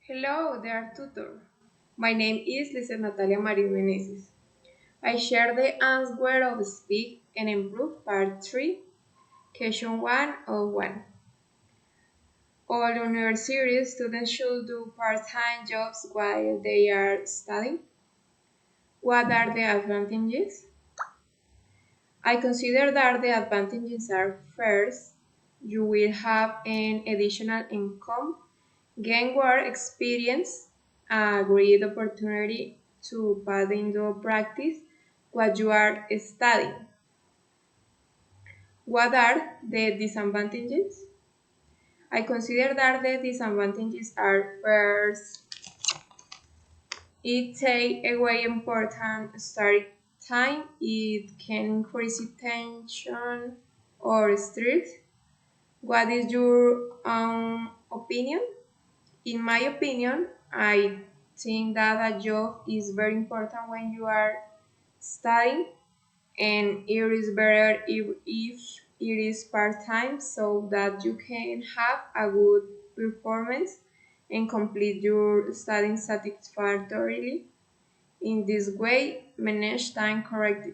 Hello, dear tutor. My name is Lisa Natalia Marin Meneses. I share the answer of Speak and Improve Part 3, Question 1 of 1. All university students should do part-time jobs while they are studying. What are the advantages? I consider that the advantages are first, you will have an additional income, gain work experience, a great opportunity to put into practice what you are studying. What are the disadvantages? I consider that the disadvantages are first, it takes away important study time, it can increase tension or stress. What is your opinion? In my opinion, I think that a job is very important when you are studying, and it is better if it is part-time so that you can have a good performance and complete your studying satisfactorily. In this way, manage time correctly.